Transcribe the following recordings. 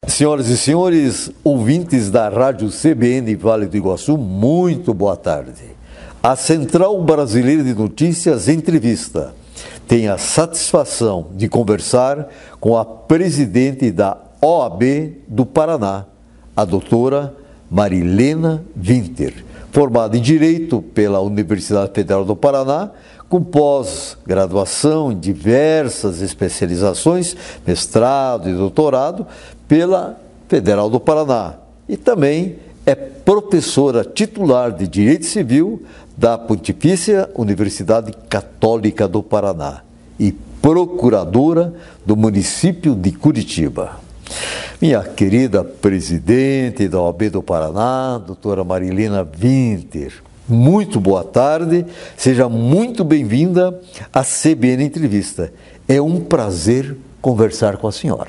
Senhoras e senhores, ouvintes da Rádio CBN Vale do Iguaçu, muito boa tarde. A Central Brasileira de Notícias Entrevista tem a satisfação de conversar com a presidente da OAB do Paraná, a doutora Marilena Winter, formada em Direito pela Universidade Federal do Paraná, com pós-graduação em diversas especializações, mestrado e doutorado pela Federal do Paraná. E também é professora titular de Direito Civil da Pontifícia Universidade Católica do Paraná e procuradora do município de Curitiba. Minha querida presidente da OAB do Paraná, doutora Marilena Winter, muito boa tarde, seja muito bem-vinda à CBN Entrevista. É um prazer conversar com a senhora.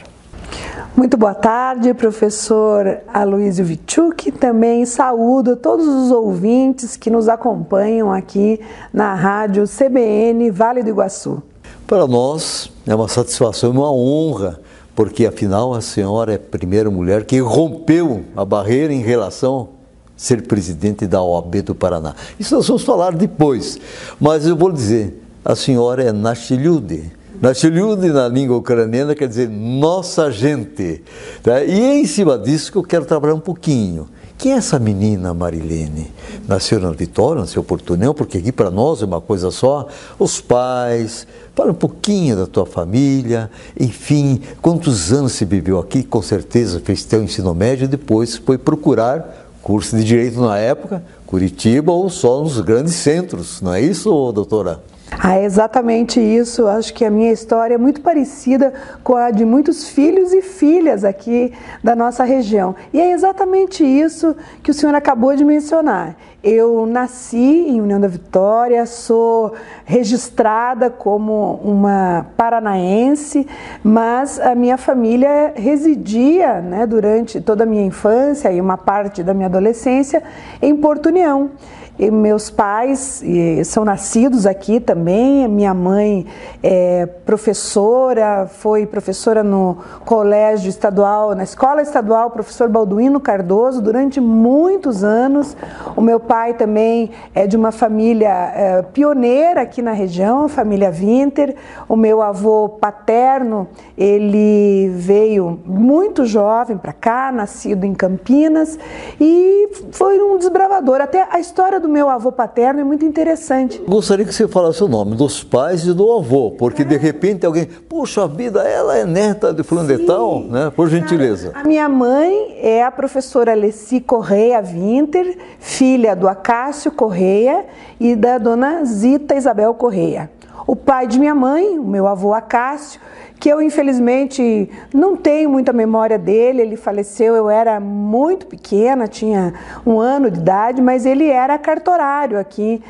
Muito boa tarde, professor Aloysio Vichuk. Também saúdo todos os ouvintes que nos acompanham aqui na rádio CBN Vale do Iguaçu. Para nós é uma satisfação e uma honra, porque afinal a senhora é a primeira mulher que rompeu a barreira em relação a ser presidente da OAB do Paraná. Isso nós vamos falar depois, mas eu vou dizer, a senhora é Nachiliude. Nachiliude na língua ucraniana quer dizer nossa gente. Tá? E é em cima disso que eu quero trabalhar um pouquinho. Quem é essa menina Marilene? Nasceu na Vitória, nasceu em Porto União, porque aqui para nós é uma coisa só. Os pais, fala um pouquinho da tua família, enfim, quantos anos você viveu aqui? Com certeza fez teu ensino médio e depois foi procurar curso de Direito na época, Curitiba ou só nos grandes centros, não é isso, doutora? É exatamente isso. Acho que a minha história é muito parecida com a de muitos filhos e filhas aqui da nossa região. E é exatamente isso que o senhor acabou de mencionar. Eu nasci em União da Vitória, sou registrada como uma paranaense, mas a minha família residia, né, durante toda a minha infância e uma parte da minha adolescência em Porto União. E meus pais são nascidos aqui também, minha mãe é professora, foi professora no colégio estadual, na escola estadual, professor Balduino Cardoso, durante muitos anos. O meu pai também é de uma família pioneira aqui na região, família Winter. O meu avô paterno, ele veio muito jovem para cá, nascido em Campinas, e foi um desbravador. Até a história do meu avô paterno é muito interessante. Gostaria que você falasse o nome dos pais e do avô, porque de repente alguém, puxa vida, ela é neta de fulano de tal, né? Por gentileza. A minha mãe é a professora Alessi Correia Winter, filha do Acácio Correia e da dona Zita Isabel Correia. O pai de minha mãe, o meu avô Acácio, que eu infelizmente não tenho muita memória dele, ele faleceu, eu era muito pequena, tinha 1 ano de idade, mas ele era cartorário aqui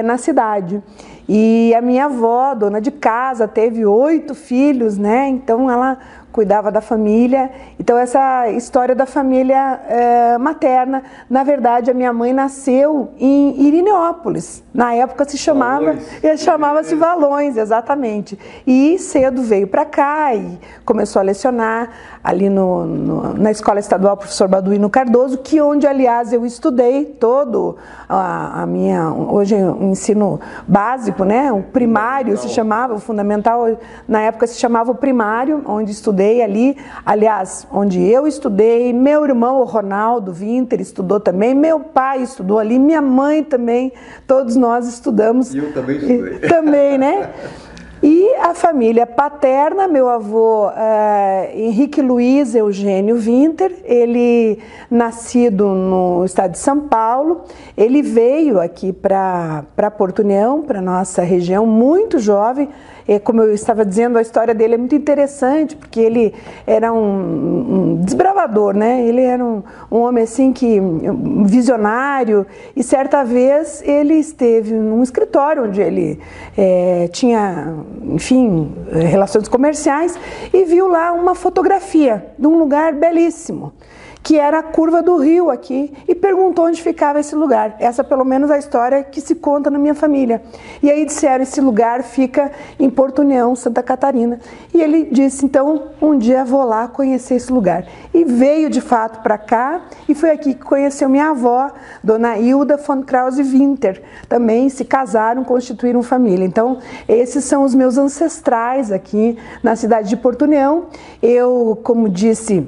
na cidade. E a minha avó, dona de casa, teve 8 filhos, né? Então ela cuidava da família. Então essa história da família materna, na verdade a minha mãe nasceu em Irineópolis, na época chamava-se Valões, exatamente, e cedo veio para cá e começou a lecionar ali na Escola Estadual Professor Balduino Cardoso, que onde aliás eu estudei todo a minha, hoje o ensino básico, né, o primário se chamava, o fundamental na época se chamava o primário, onde estudei ali, aliás, onde eu estudei, meu irmão, o Ronaldo Winter, estudou também, meu pai estudou ali, minha mãe também, todos nós estudamos. E eu também estudei. Também, né? E a família paterna, meu avô Henrique Luiz Eugênio Winter, ele nascido no estado de São Paulo, ele veio aqui para Porto União, para nossa região, muito jovem. Como eu estava dizendo, a história dele é muito interessante, porque ele era um desbravador, né? Ele era um homem assim um visionário, e certa vez ele esteve num escritório onde ele tinha, enfim, relações comerciais, e viu lá uma fotografia de um lugar belíssimo, que era a curva do rio aqui, e perguntou onde ficava esse lugar. Essa, pelo menos, é a história que se conta na minha família. E aí disseram, esse lugar fica em Porto União, Santa Catarina. E ele disse, então, um dia vou lá conhecer esse lugar. E veio de fato para cá, e foi aqui que conheceu minha avó, Dona Hilda von Krause-Winter. Também se casaram, constituíram família. Então, esses são os meus ancestrais aqui na cidade de Porto União. Eu, como disse,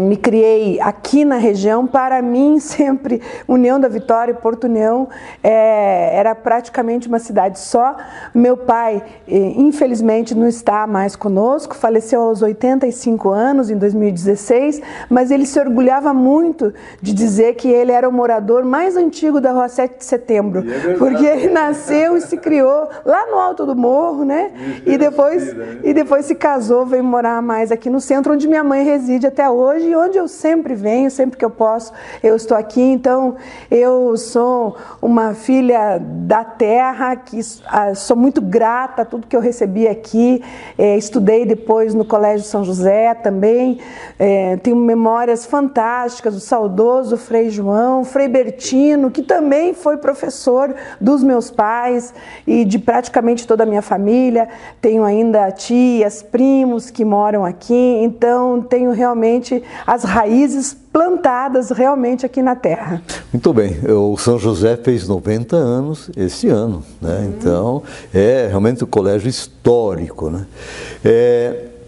me criei aqui na região. Para mim, sempre, União da Vitória e Porto União era praticamente uma cidade só. Meu pai, infelizmente, não está mais conosco, faleceu aos 85 anos, em 2016, mas ele se orgulhava muito de dizer que ele era o morador mais antigo da Rua 7 de Setembro, porque ele nasceu e se criou lá no alto do morro, né? E depois se casou, veio morar mais aqui no centro, onde minha mãe reside até hoje, e onde eu sempre venho, sempre que eu posso, eu estou aqui. Então, eu sou uma filha da terra, que sou muito grata a tudo que eu recebi aqui. Estudei depois no Colégio São José também, tenho memórias fantásticas do saudoso Frei João, Frei Bertino, que também foi professor dos meus pais e de praticamente toda a minha família. Tenho ainda tias, primos que moram aqui, então tenho realmente as raízes plantadas realmente aqui na terra. Muito bem, o São José fez 90 anos esse ano, né? Então é realmente um colégio histórico, né?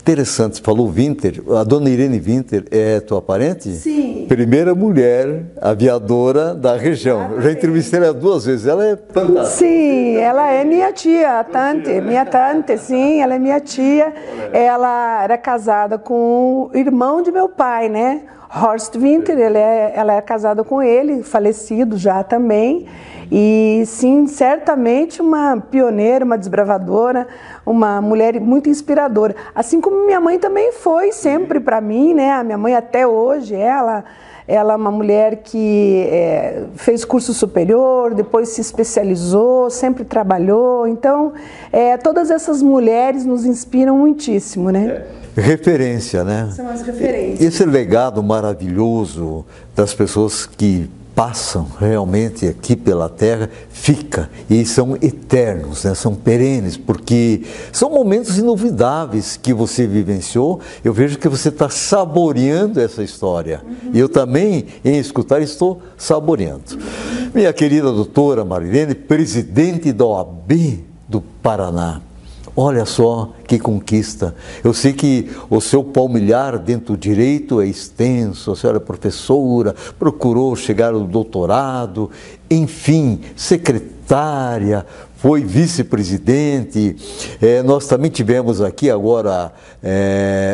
Interessante, você falou Winter, a dona Irene Winter é tua parente? Sim. Primeira mulher aviadora da região. Eu já entrevistei ela 2 vezes, ela é fantástica. Sim, ela é minha tia, minha tante, sim, ela é minha tia. Ela era casada com o irmão de meu pai, né? Horst Winter, ela é casada com ele, falecido já também. E sim, certamente uma pioneira, uma desbravadora, uma mulher muito inspiradora. Assim como minha mãe também foi sempre para mim, né? A minha mãe até hoje, ela é uma mulher que fez curso superior, depois se especializou, sempre trabalhou. Então, todas essas mulheres nos inspiram muitíssimo, né? Referência, né? São as referências. Esse legado maravilhoso das pessoas que passam realmente aqui pela terra, fica, e são eternos, né? São perenes, porque são momentos inolvidáveis que você vivenciou. Eu vejo que você está saboreando essa história, e eu também, em escutar, estou saboreando. Minha querida doutora Marilene, presidente da OAB do Paraná, olha só que conquista. Eu sei que o seu palmilhar dentro do direito é extenso, a senhora é professora, procurou chegar ao doutorado, enfim, secretária, foi vice-presidente. Nós também tivemos aqui agora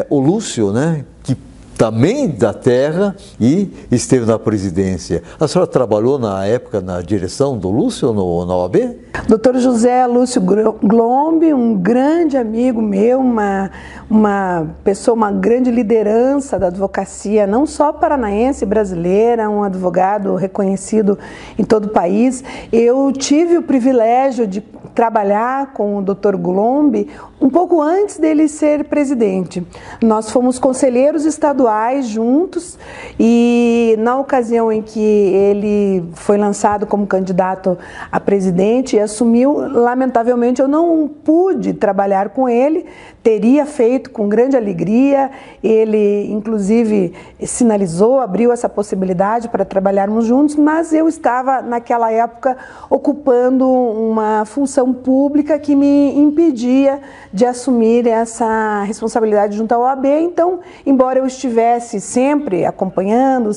o Lúcio, né, que também da terra e esteve na presidência. A senhora trabalhou na época na direção do Lúcio na OAB? Dr. José Lúcio Glombe, um grande amigo meu, uma pessoa, uma grande liderança da advocacia, não só paranaense, brasileira, um advogado reconhecido em todo o país. Eu tive o privilégio de trabalhar com o Dr. Glombe um pouco antes dele ser presidente. Nós fomos conselheiros estaduais juntos, e na ocasião em que ele foi lançado como candidato a presidente e assumiu, lamentavelmente eu não pude trabalhar com ele. Teria feito com grande alegria, ele inclusive sinalizou, abriu essa possibilidade para trabalharmos juntos, mas eu estava naquela época ocupando uma função pública que me impedia de assumir essa responsabilidade junto à OAB. Então, embora eu estivesse sempre acompanhando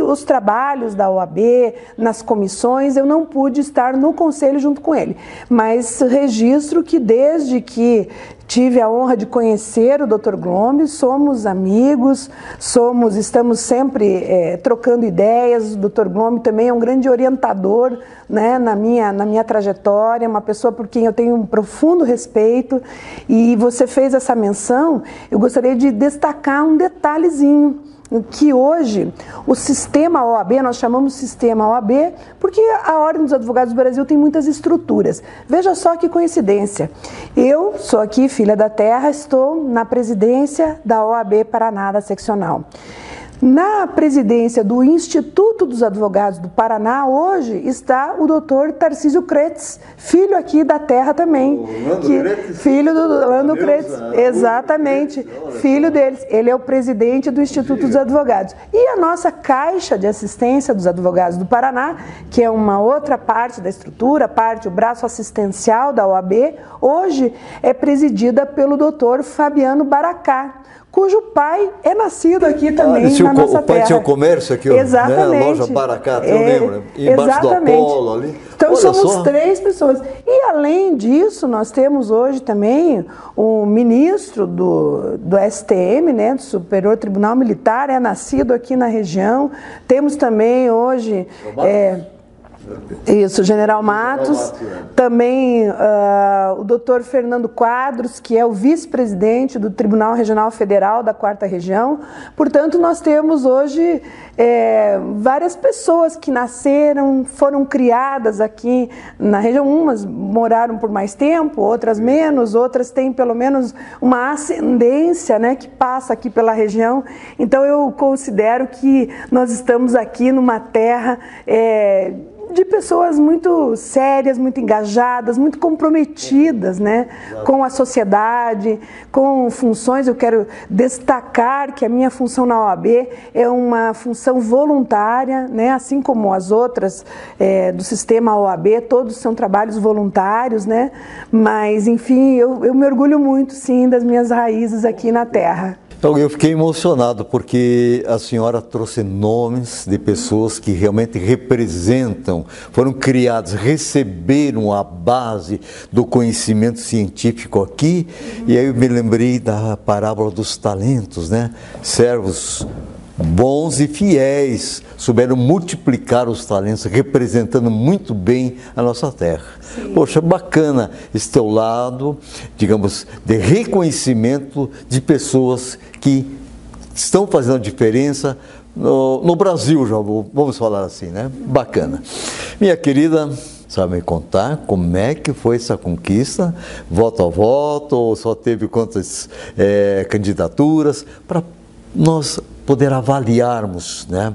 os trabalhos da OAB, nas comissões, eu não pude estar no conselho junto com ele. Mas registro que desde que tive a honra de conhecer o Dr. Glombe, somos amigos, estamos sempre trocando ideias. O Dr. Glombe também é um grande orientador, né, na minha trajetória, uma pessoa por quem eu tenho um profundo respeito. E você fez essa menção, eu gostaria de destacar um detalhezinho, que hoje o sistema OAB, nós chamamos sistema OAB, porque a Ordem dos Advogados do Brasil tem muitas estruturas. Veja só que coincidência. Eu sou aqui, filha da terra, estou na presidência da OAB Paraná, da seccional. Na presidência do Instituto dos Advogados do Paraná, hoje, está o doutor Tarcísio Kretz, filho aqui da terra também. Filho do Lando Kretz, exatamente, filho deles. Ele é o presidente do Instituto dos Advogados. E a nossa Caixa de Assistência dos Advogados do Paraná, que é uma outra parte da estrutura, o braço assistencial da OAB, hoje é presidida pelo doutor Fabiano Baracá, cujo pai é nascido aqui também na nossa terra. O pai tinha o comércio aqui, exatamente. Né? A loja Baracá, eu lembro, embaixo do Apolo ali. Então olha somos só. 3 pessoas. E além disso, nós temos hoje também o ministro do STM, né, do Superior Tribunal Militar, é nascido aqui na região. Temos também hoje... Isso, General Matos, também o doutor Fernando Quadros, que é o vice-presidente do Tribunal Regional Federal da 4ª Região. Portanto, nós temos hoje várias pessoas que nasceram, foram criadas aqui na região. Umas moraram por mais tempo, outras menos, outras têm pelo menos uma ascendência, né, que passa aqui pela região. Então eu considero que nós estamos aqui numa terra de pessoas muito sérias, muito engajadas, muito comprometidas, né, com a sociedade, com funções. Eu quero destacar que a minha função na OAB é uma função voluntária, né, assim como as outras do sistema OAB, todos são trabalhos voluntários, né, mas, enfim, eu me orgulho muito, sim, das minhas raízes aqui na terra. Então, eu fiquei emocionado porque a senhora trouxe nomes de pessoas que realmente representam, foram criados, receberam a base do conhecimento científico aqui. E aí eu me lembrei da parábola dos talentos, né? Servos bons e fiéis souberam multiplicar os talentos, representando muito bem a nossa terra. Sim. Poxa, bacana esse teu lado, digamos, de reconhecimento de pessoas que estão fazendo a diferença no Brasil, já vamos falar assim, né? Bacana. Minha querida, sabe me contar como é que foi essa conquista, voto a voto, ou só teve quantas candidaturas, para nós poder avaliarmos, né,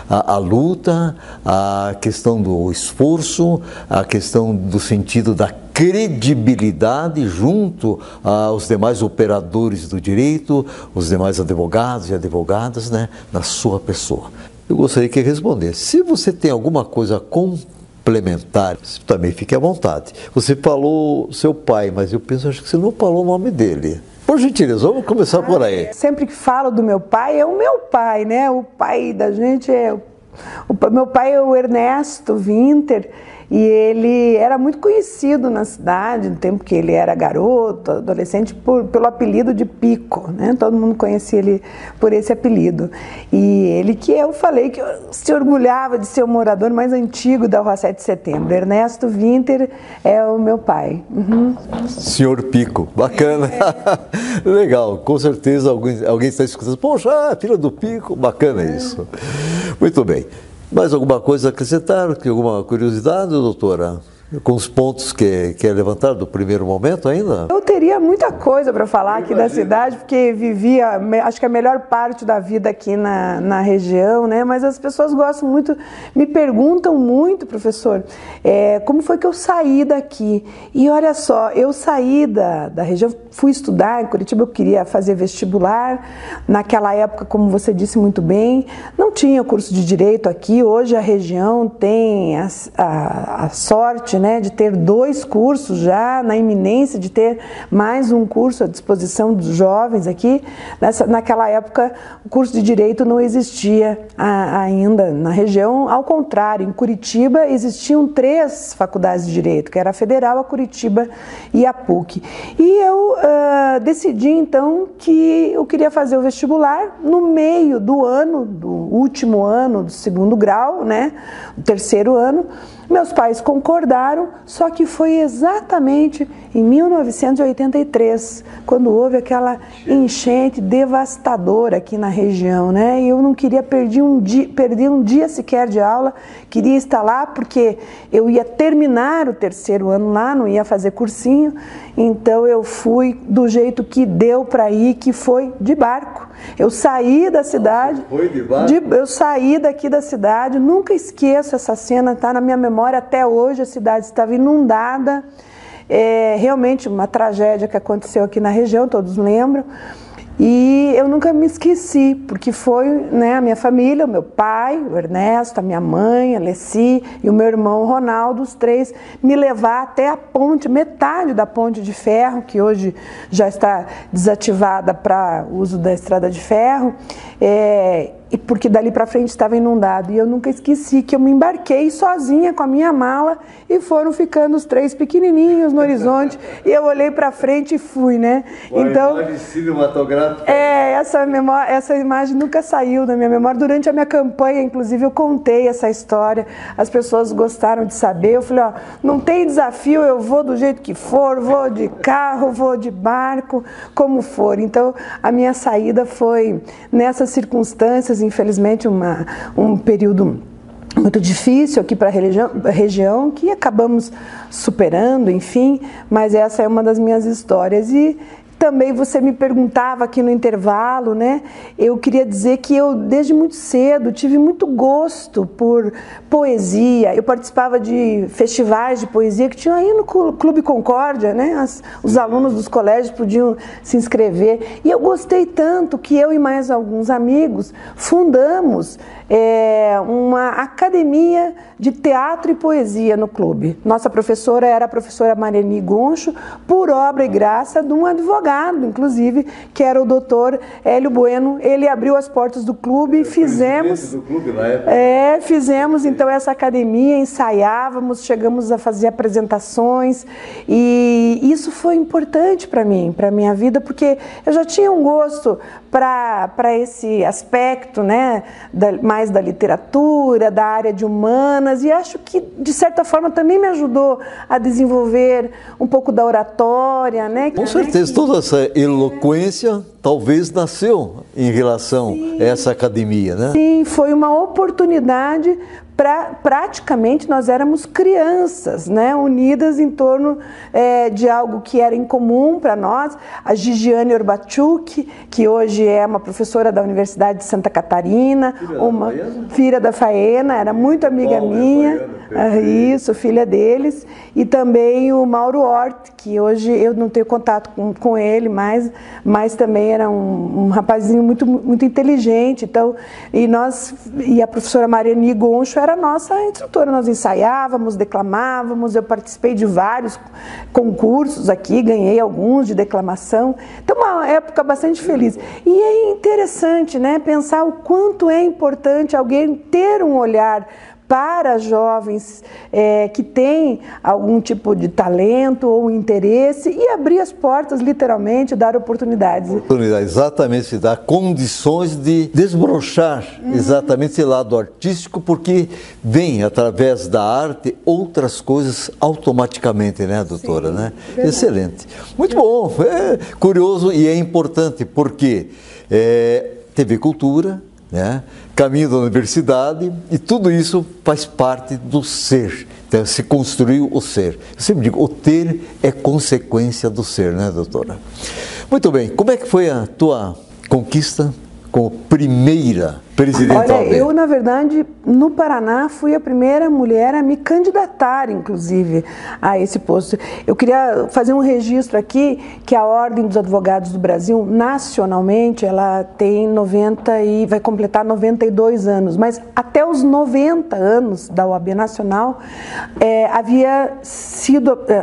a luta, a questão do esforço, a questão do sentido da credibilidade junto aos demais operadores do direito, os demais advogados e advogadas, né, na sua pessoa. Eu gostaria que respondesse. Se você tem alguma coisa complementar, também fique à vontade. Você falou seu pai, mas eu penso, acho que você não falou o nome dele. Por gentileza, vamos começar por aí. Sempre que falo do meu pai, é o meu pai, né? O pai da gente meu pai é o Ernesto Winter, e ele era muito conhecido na cidade, no tempo que ele era garoto, adolescente, pelo apelido de Pico, né? Todo mundo conhecia ele por esse apelido. E ele que eu falei que se orgulhava de ser o morador mais antigo da Rua 7 de Setembro. Ernesto Winter é o meu pai. Uhum. Senhor Pico, bacana. Legal, com certeza alguém está escutando. Poxa, filha do Pico, bacana isso. Muito bem. Mais alguma coisa a acrescentar? Alguma curiosidade, doutora? Com os pontos que é levantar do primeiro momento ainda? Eu teria muita coisa para falar aqui da cidade, porque vivia, acho que a melhor parte da vida aqui na região, né? Mas as pessoas gostam muito, me perguntam muito, professor, como foi que eu saí daqui? E olha só, eu saí da região, fui estudar em Curitiba, eu queria fazer vestibular. Naquela época, como você disse muito bem, não tinha curso de direito aqui. Hoje a região tem a sorte, né, de ter 2 cursos já, na iminência de ter mais um curso à disposição dos jovens aqui. Naquela época, o curso de Direito não existia ainda na região. Ao contrário, em Curitiba existiam 3 faculdades de Direito, que era a Federal, a Curitiba e a PUC. E eu decidi, então, que eu queria fazer o vestibular no meio do ano, do último ano do 2º grau, né, do 3º ano, Meus pais concordaram, só que foi exatamente em 1983, quando houve aquela enchente devastadora aqui na região, né? E eu não queria perder um dia sequer de aula, queria estar lá porque eu ia terminar o terceiro ano lá, não ia fazer cursinho, então eu fui do jeito que deu para ir, que foi de barco. Eu saí da cidade, eu saí daqui da cidade, nunca esqueço essa cena, está na minha memória até hoje, a cidade estava inundada, realmente uma tragédia que aconteceu aqui na região, todos lembram, e eu nunca me esqueci, porque foi, né, a minha família, o meu pai, o Ernesto, a minha mãe, a Leci e o meu irmão Ronaldo, os três, me levar até a ponte, metade da ponte de ferro, que hoje já está desativada para uso da estrada de ferro, e porque dali para frente estava inundado. E eu nunca esqueci que eu me embarquei sozinha com a minha mala e foram ficando os três pequenininhos no horizonte e eu olhei para frente e fui, né? Então, imagem cinematográfica. Essa imagem nunca saiu da minha memória. Durante a minha campanha, inclusive, eu contei essa história, as pessoas gostaram de saber. Eu falei, ó, não tem desafio, eu vou do jeito que for, vou de carro, vou de barco, como for. Então, a minha saída foi nessas circunstâncias, infelizmente, um período muito difícil aqui para a região, que acabamos superando, enfim, mas essa é uma das minhas histórias. E também você me perguntava aqui no intervalo, né? Eu queria dizer que eu, desde muito cedo, tive muito gosto por poesia. Eu participava de festivais de poesia que tinham aí no Clube Concórdia, né? Os alunos dos colégios podiam se inscrever. E eu gostei tanto que eu e mais alguns amigos fundamos uma academia de teatro e poesia no clube. Nossa professora era a professora Mariani Goncho, por obra e graça de um advogado, inclusive, que era o doutor Hélio Bueno. Ele abriu as portas do clube e fizemos... do clube na época. Fizemos então essa academia, ensaiávamos, chegamos a fazer apresentações e isso foi importante para mim, para a minha vida, porque eu já tinha um gosto para esse aspecto, né, mais da literatura, da área de humanas, e acho que, de certa forma, também me ajudou a desenvolver um pouco da oratória, né? Com certeza, toda essa eloquência talvez nasceu em relação a essa academia, né? Sim, foi uma oportunidade praticamente nós éramos crianças, né, unidas em torno de algo que era incomum para nós. A Gigiane Orbachuk, que hoje é uma professora da Universidade de Santa Catarina, filha da Faena, era muito amiga minha, isso, filha deles, e também o Mauro Hort, que hoje eu não tenho contato com ele mais, mas também era um rapazinho muito inteligente. Então, e a professora Mariani Goncho era a nossa instrutora, nós ensaiávamos, declamávamos, eu participei de vários concursos aqui, ganhei alguns de declamação, então uma época bastante feliz. E é interessante, né, pensar o quanto é importante alguém ter um olhar para jovens que têm algum tipo de talento ou interesse e abrir as portas, literalmente, dar oportunidades. Exatamente, dar condições de desbrochar exatamente esse lado artístico, porque vem, através da arte, outras coisas automaticamente, né, doutora? Sim, né? Excelente. Muito bom, é curioso e é importante, porque TV Cultura, né? Caminho da universidade, e tudo isso faz parte do ser. Então, se construiu o ser. Eu sempre digo, o ter é consequência do ser, né, doutora? Muito bem, como é que foi a tua conquista como primeira presidente? Olha, eu, na verdade, no Paraná, fui a primeira mulher a me candidatar, inclusive, a esse posto. Eu queria fazer um registro aqui, que a Ordem dos Advogados do Brasil, nacionalmente, ela tem vai completar 92 anos, mas até os 90 anos da OAB Nacional,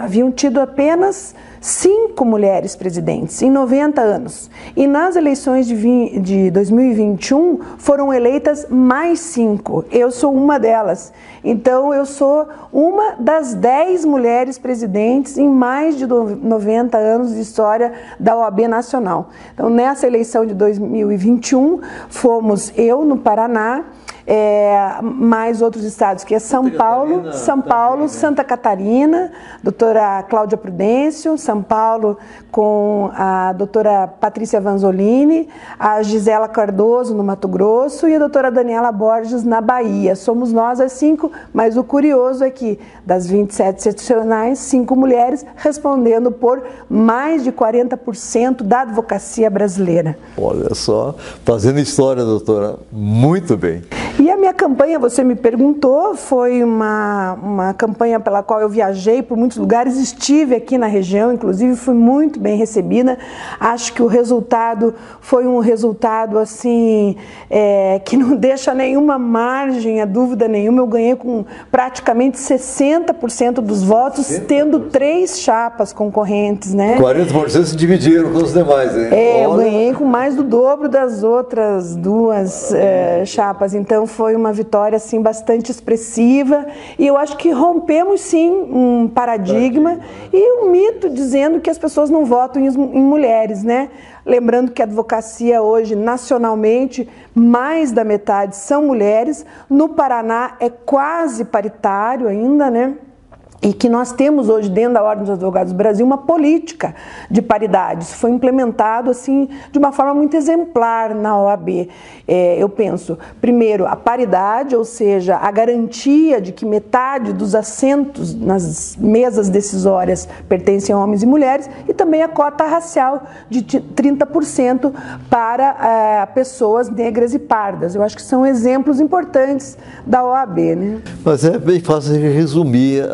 haviam tido apenas 5 mulheres presidentes em 90 anos. E nas eleições de 2021 foram eleitas mais 5. Eu sou uma delas. Então eu sou uma das 10 mulheres presidentes em mais de 90 anos de história da OAB Nacional. Então nessa eleição de 2021 fomos eu no Paraná, mais outros estados, que é São Paulo, Santa Catarina, doutora Cláudia Prudêncio, São Paulo com a doutora Patrícia Vanzolini, a Gisela Cardoso no Mato Grosso e a doutora Daniela Borges na Bahia. Somos nós as 5, mas o curioso é que das 27 seccionais, 5 mulheres respondendo por mais de 40% da advocacia brasileira. Olha só, fazendo história, doutora, muito bem. E a minha campanha, você me perguntou, foi uma campanha pela qual eu viajei por muitos lugares, estive aqui na região, inclusive fui muito bem recebida. Acho que o resultado foi um resultado assim, que não deixa nenhuma margem a dúvida nenhuma. Eu ganhei com praticamente 60% dos votos, tendo 3 chapas concorrentes, né? 40% se dividiram com os demais, hein? Eu ganhei com mais do dobro das outras 2 chapas, então foi uma vitória assim bastante expressiva e eu acho que rompemos sim um paradigma e um mito dizendo que as pessoas não votam em mulheres, né? Lembrando que a advocacia hoje, nacionalmente, mais da metade são mulheres, no Paraná é quase paritário ainda, né? E que nós temos hoje dentro da Ordem dos Advogados do Brasil uma política de paridade. Isso foi implementado assim de uma forma muito exemplar na OAB. Eu penso, primeiro, a paridade, ou seja, a garantia de que metade dos assentos nas mesas decisórias pertencem a homens e mulheres, e também a cota racial de 30% para pessoas negras e pardas. Eu acho que são exemplos importantes da OAB, né? Mas é bem fácil de resumir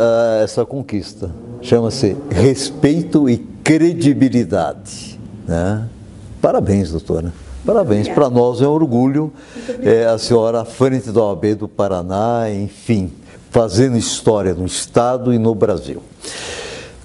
essa conquista. Chama-se respeito e credibilidade, né? Parabéns, doutora. Parabéns. Para nós é um orgulho a senhora à frente da OAB do Paraná, enfim, fazendo história no Estado e no Brasil.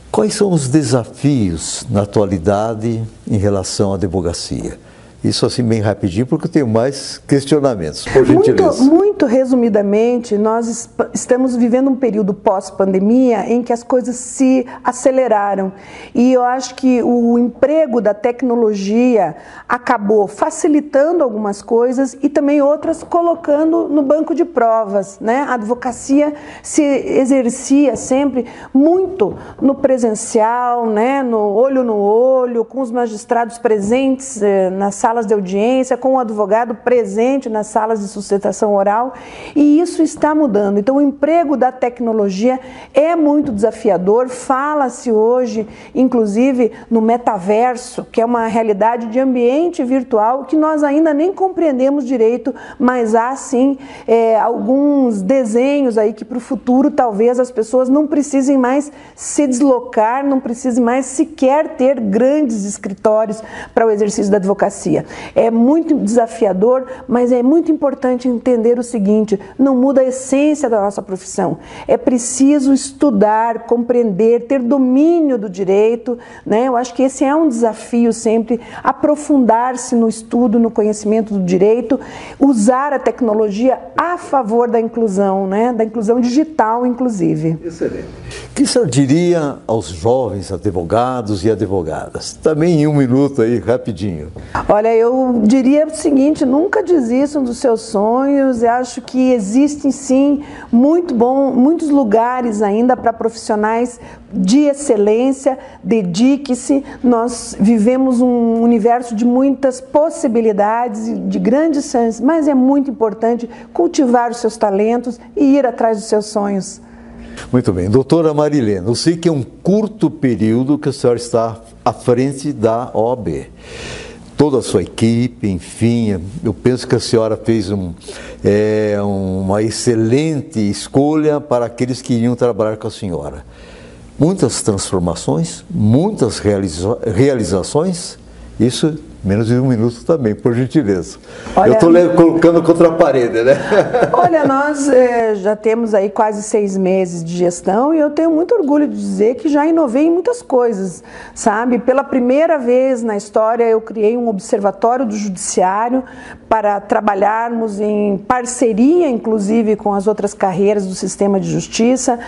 Quais são os desafios na atualidade em relação à advocacia? Isso assim bem rapidinho, porque eu tenho mais questionamentos, por gentileza. Muito resumidamente, nós estamos vivendo um período pós-pandemia em que as coisas se aceleraram. E eu acho que o emprego da tecnologia acabou facilitando algumas coisas e também outras colocando no banco de provas, né? A advocacia se exercia sempre muito no presencial, né? No olho, com os magistrados presentes nas salas de audiência, com o advogado presente nas salas de sustentação oral, e isso está mudando. Então o emprego da tecnologia é muito desafiador. Fala-se hoje, inclusive, no metaverso, que é uma realidade de ambiente virtual que nós ainda nem compreendemos direito, mas há sim alguns desenhos aí que para o futuro talvez as pessoas não precisem mais se deslocar, não precisem mais sequer ter grandes escritórios para o exercício da advocacia. É muito desafiador, mas é muito importante entender o seguinte: não muda a essência da nossa profissão. É preciso estudar, compreender, ter domínio do direito, né? Eu acho que esse é um desafio sempre, aprofundar-se no estudo, no conhecimento do direito, usar a tecnologia a favor da inclusão, né? Da inclusão digital, inclusive. Excelente. O que o senhor diria aos jovens advogados e advogadas? Também em 1 minuto aí, rapidinho. Olha, eu diria o seguinte: nunca desistam dos seus sonhos. Eu acho que existem sim muitos lugares ainda para profissionais de excelência. Dedique-se. Nós vivemos um universo de muitas possibilidades, de grandes chances, mas é muito importante cultivar os seus talentos e ir atrás dos seus sonhos. Muito bem. Doutora Marilena, eu sei que é um curto período que a senhora está à frente da OAB. Toda a sua equipe, enfim, eu penso que a senhora fez uma excelente escolha para aqueles que iriam trabalhar com a senhora. Muitas transformações, muitas realizações, isso Menos de 1 minuto também, por gentileza. Olha, eu estou colocando contra a parede, né? Olha, nós já temos aí quase 6 meses de gestão e eu tenho muito orgulho de dizer que já inovei em muitas coisas, sabe? Pela primeira vez na história eu criei um observatório do judiciário para trabalharmos em parceria, inclusive, com as outras carreiras do sistema de justiça.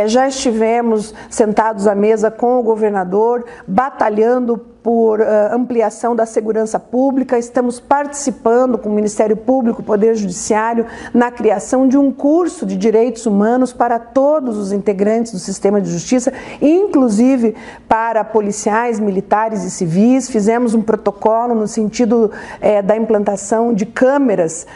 Já estivemos sentados à mesa com o governador, batalhando por ampliação da segurança pública, estamos participando com o Ministério Público, Poder Judiciário, na criação de um curso de direitos humanos para todos os integrantes do sistema de justiça, inclusive para policiais, militares e civis. Fizemos um protocolo no sentido da implantação de câmeras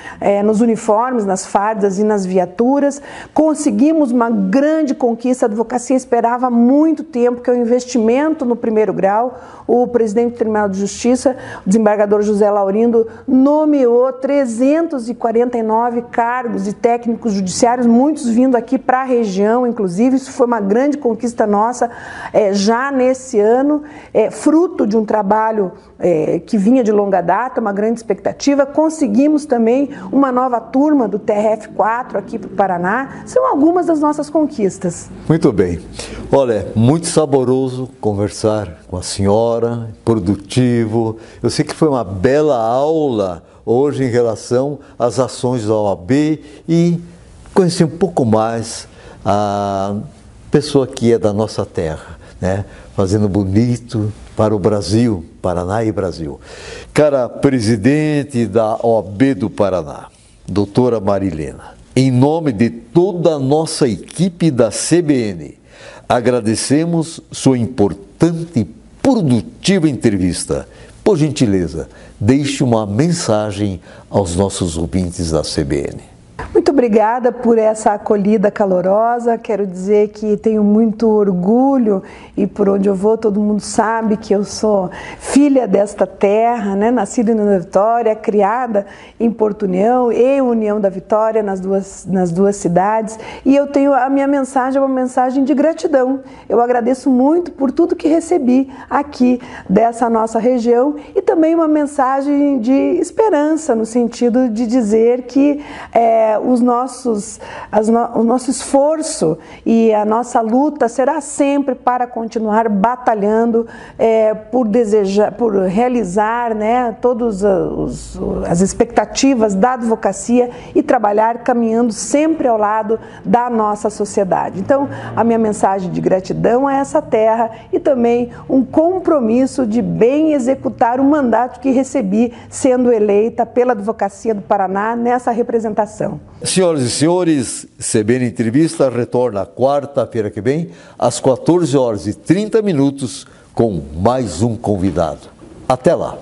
nos uniformes, nas fardas e nas viaturas. Conseguimos uma grande conquista, a advocacia esperava há muito tempo, que é o investimento no primeiro grau. O presidente do Tribunal de Justiça, o desembargador José Laurindo, nomeou 349 cargos de técnicos judiciários, muitos vindo aqui para a região, inclusive. Isso foi uma grande conquista nossa já nesse ano, fruto de um trabalho que vinha de longa data, uma grande expectativa. Conseguimos também uma nova turma do TRF4 aqui para o Paraná. São algumas das nossas conquistas. Muito bem. Olha, muito saboroso conversar com a senhora, produtivo. Eu sei que foi uma bela aula hoje em relação às ações da OAB e conhecer um pouco mais a pessoa que é da nossa terra, né? Fazendo bonito para o Brasil, Paraná e Brasil. Cara presidente da OAB do Paraná, doutora Marilena, em nome de toda a nossa equipe da CBN, agradecemos sua importante e produtiva entrevista. Por gentileza, deixe uma mensagem aos nossos ouvintes da CBN. Muito obrigada por essa acolhida calorosa. Quero dizer que tenho muito orgulho e por onde eu vou todo mundo sabe que eu sou filha desta terra, né? Nascida em União da Vitória, criada em Porto União e União da Vitória, nas duas cidades. E eu tenho a minha mensagem, é uma mensagem de gratidão. Eu agradeço muito por tudo que recebi aqui dessa nossa região e também uma mensagem de esperança, no sentido de dizer que o nosso esforço e a nossa luta será sempre para continuar batalhando por realizar, né, todas as expectativas da advocacia e trabalhar caminhando sempre ao lado da nossa sociedade. Então, a minha mensagem de gratidão a essa terra e também um compromisso de bem executar o mandato que recebi sendo eleita pela Advocacia do Paraná nessa representação. Senhoras e senhores, CBN Entrevista retorna quarta-feira que vem, às 14h30, com mais um convidado. Até lá!